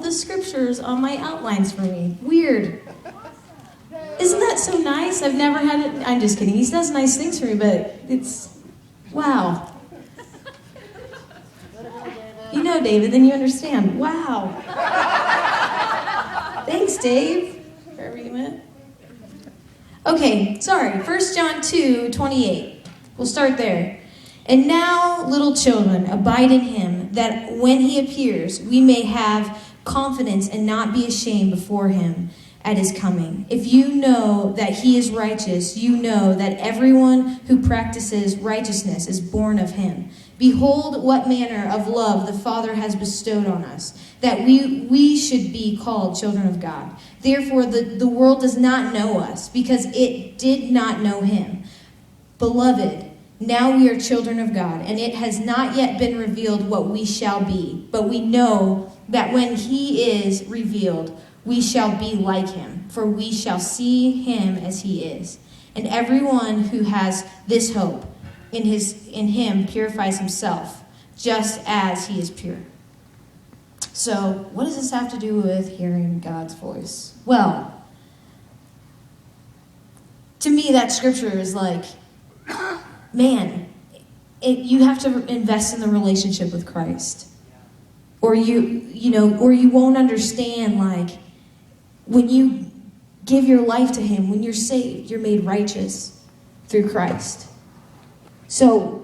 the scriptures on my outlines for me. Weird. Isn't that so nice? I've never had it. I'm just kidding. He does nice things for me, but it's, wow. You know, David, then you understand. Wow. Thanks, Dave, wherever you went. Okay, sorry. 1 John 2:28. We'll start there. And now, little children, abide in him, that when he appears, we may have confidence and not be ashamed before him at his coming. If you know that he is righteous, you know that everyone who practices righteousness is born of him. Behold, what manner of love the Father has bestowed on us, that we should be called children of God. Therefore, the world does not know us, because it did not know him. Beloved, now we are children of God, and it has not yet been revealed what we shall be. But we know that when he is revealed, we shall be like him, for we shall see him as he is. And everyone who has this hope in him purifies himself, just as he is pure. So, what does this have to do with hearing God's voice? Well, to me, that scripture is like, man, you have to invest in the relationship with Christ, or you won't understand. Like, when you give your life to him, when you're saved, you're made righteous through Christ. So,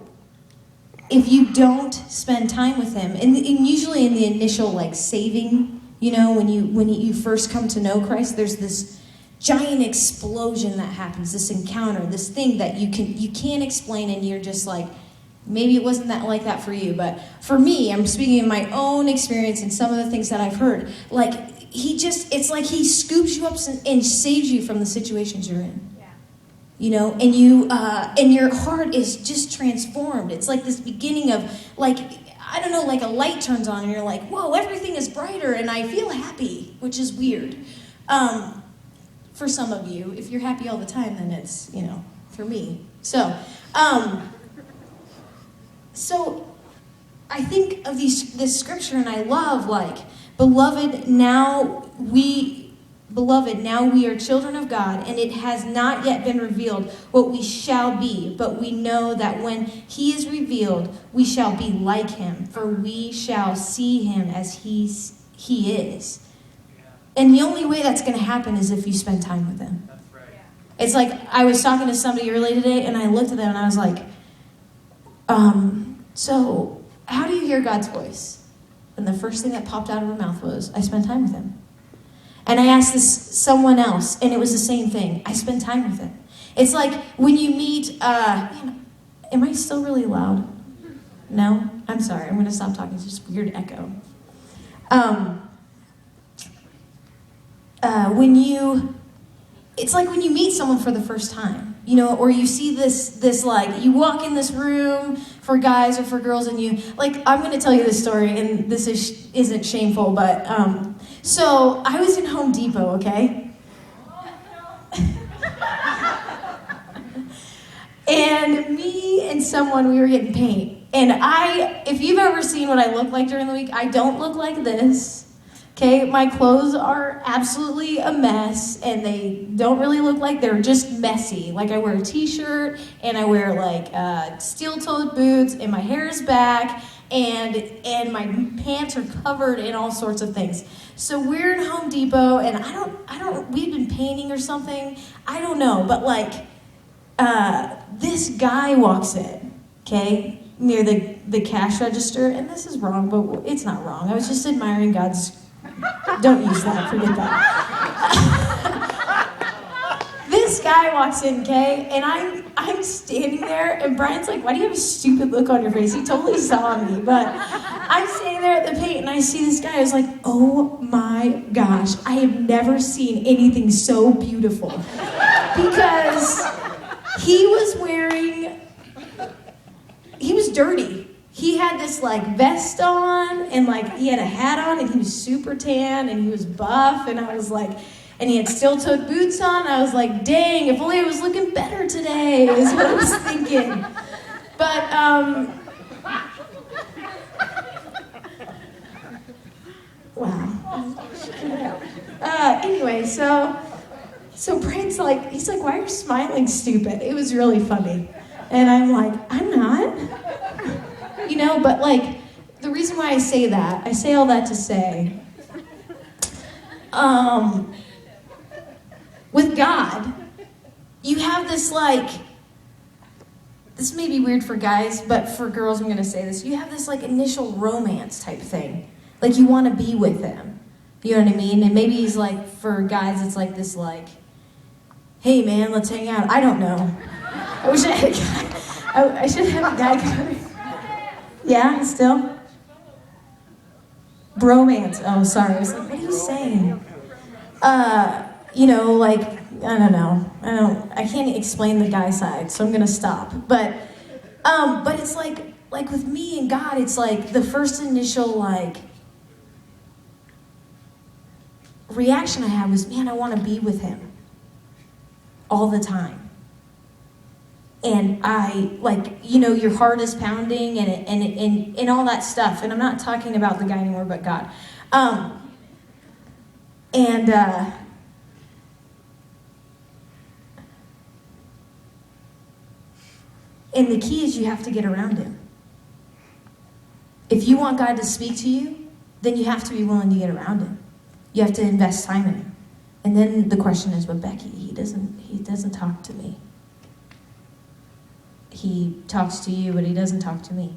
if you don't spend time with him, and usually in the initial like saving, when you first come to know Christ, there's this giant explosion that happens, this encounter, this thing that you can't explain, and you're just like, maybe it wasn't that like that for you, but for me, I'm speaking in my own experience and some of the things that I've heard. Like, it's like he scoops you up and saves you from the situations you're in. And your heart is just transformed. It's like this beginning of, like, I don't know, like a light turns on and you're like, whoa, everything is brighter and I feel happy, which is weird. For some of you, if you're happy all the time, then it's, for me. So I think of this scripture and I love, like, Beloved, now we are children of God, and it has not yet been revealed what we shall be, but we know that when he is revealed, we shall be like him, for we shall see him as he is. And the only way that's going to happen is if you spend time with him. That's right. It's like, I was talking to somebody early today, and I looked at them, and I was like, so how do you hear God's voice? And the first thing that popped out of her mouth was, I spend time with him. And I asked someone else, and it was the same thing. I spend time with him. It's like when you meet, am I still really loud? No? I'm sorry. I'm going to stop talking. It's just a weird echo. It's like when you meet someone for the first time, or you see this like, you walk in this room for guys or for girls, and you, like, I'm going to tell you this story, and this isn't shameful, but, so I was in Home Depot, okay? And me and someone, we were getting paint. And if you've ever seen what I look like during the week, I don't look like this. Okay, my clothes are absolutely a mess, and they don't really look like, they're just messy. Like, I wear a t-shirt, and I wear like steel-toed boots, and my hair is back, and my pants are covered in all sorts of things. So we're in Home Depot, and I don't, we've been painting or something, I don't know, but like, this guy walks in, okay, near the cash register, and this is wrong, but it's not wrong. I was just admiring God's. Don't use that, forget that. This guy walks in, okay, and I'm standing there, and Brian's like, why do you have a stupid look on your face? He totally saw me, but I'm standing there at the paint, and I see this guy. I was like, oh my gosh, I have never seen anything so beautiful. Because he was dirty. He had this like vest on, and like he had a hat on, and he was super tan, and he was buff, and I was like, and he had steel-toed boots on. I was like, dang, if only I was looking better today, is what I was thinking. But Wow. Anyway, so Brand's like, he's like, why are you smiling, stupid? It was really funny. And I'm like, I'm not. You know, but like, the reason why I say all that to say, with God, you have this like, this may be weird for guys, but for girls I'm gonna say this. You have this like initial romance type thing. Like you wanna be with him. You know what I mean? And maybe he's like, for guys it's like this like, hey man, let's hang out. I don't know. I wish I had a guy. I should have a guy come. Yeah, still? Bromance. Oh, sorry. I was like, what are you saying? You know, like, I don't know. I can't explain the guy side, so I'm gonna stop. But it's like with me and God, it's like the first initial like reaction I had was, man, I want to be with him all the time. And I, like, you know, your heart is pounding and all that stuff. And I'm not talking about the guy anymore, but God. And the key is you have to get around him. If you want God to speak to you, then you have to be willing to get around him. You have to invest time in him. And then the question is, but Becky, he doesn't talk to me. He talks to you, but he doesn't talk to me.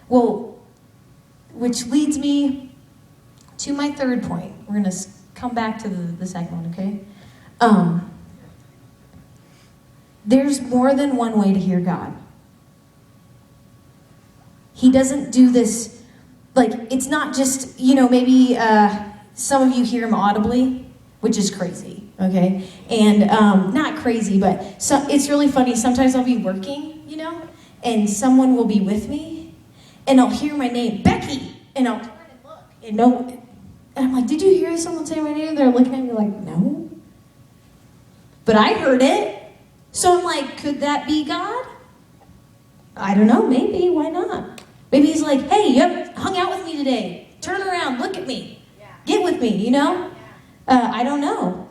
Well, which leads me to my third point. We're going to come back to the second one, okay? There's more than one way to hear God. He doesn't do this, like, it's not just, you know, maybe some of you hear him audibly, which is crazy, okay? And not crazy, but so it's really funny. Sometimes I'll be working, you know, and someone will be with me, and I'll hear my name, Becky, and I'll turn and look, and no, and I'm like, did you hear someone say my name? They're looking at me like, no. But I heard it. So I'm like, could that be God? I don't know, maybe, why not? Maybe he's like, hey, you haven't hung out with me today. Turn around, look at me. Get with me, you know? I don't know.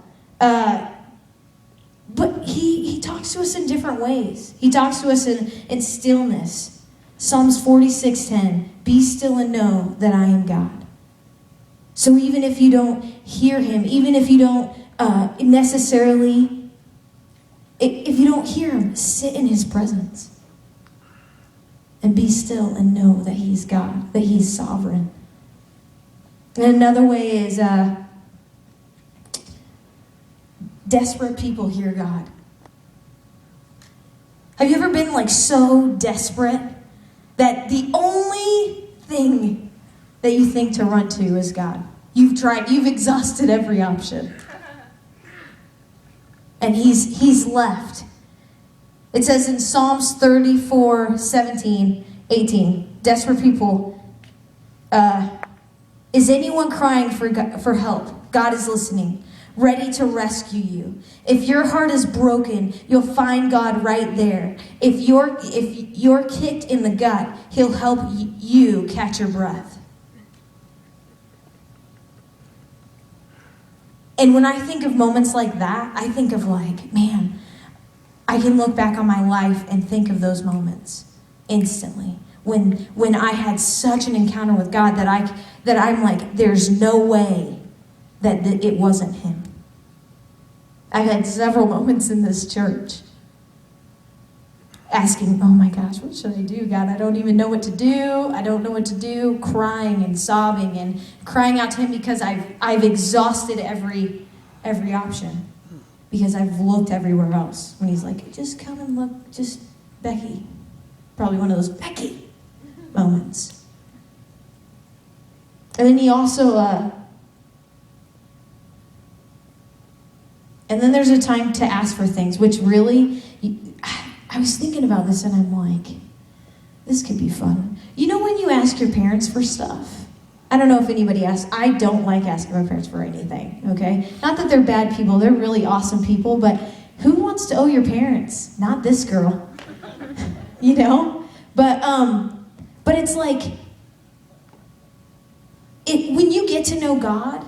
But he talks to us in different ways. He talks to us in stillness. Psalms 46:10, be still and know that I am God. So even if you don't hear him, even if you don't necessarily, if you don't hear him, sit in his presence. And be still and know that he's God, that he's sovereign. And another way is desperate people hear God. Have you ever been like so desperate that the only thing that you think to run to is God? You've exhausted every option. And he's left. It says in Psalms 34:17-18, desperate people, is anyone crying for help? God is listening, ready to rescue you. If your heart is broken, you'll find God right there. If you're kicked in the gut, he'll help you catch your breath. And when I think of moments like that, I think of like, man, I can look back on my life and think of those moments instantly. When I had such an encounter with God that I'm like, there's no way that it wasn't him. I had several moments in this church asking, oh my gosh, what should I do, God? I don't even know what to do. I don't know what to do. Crying and sobbing and crying out to him because I've exhausted every option. Because I've looked everywhere else. When he's like, just come and look, just Becky. Probably one of those Becky moments. And then he also, and then there's a time to ask for things, which really, I was thinking about this and I'm like, this could be fun. You know when you ask your parents for stuff? I don't know if anybody asks. I don't like asking my parents for anything, okay? Not that they're bad people. They're really awesome people, but who wants to owe your parents? Not this girl. You know? But it's like, when you get to know God,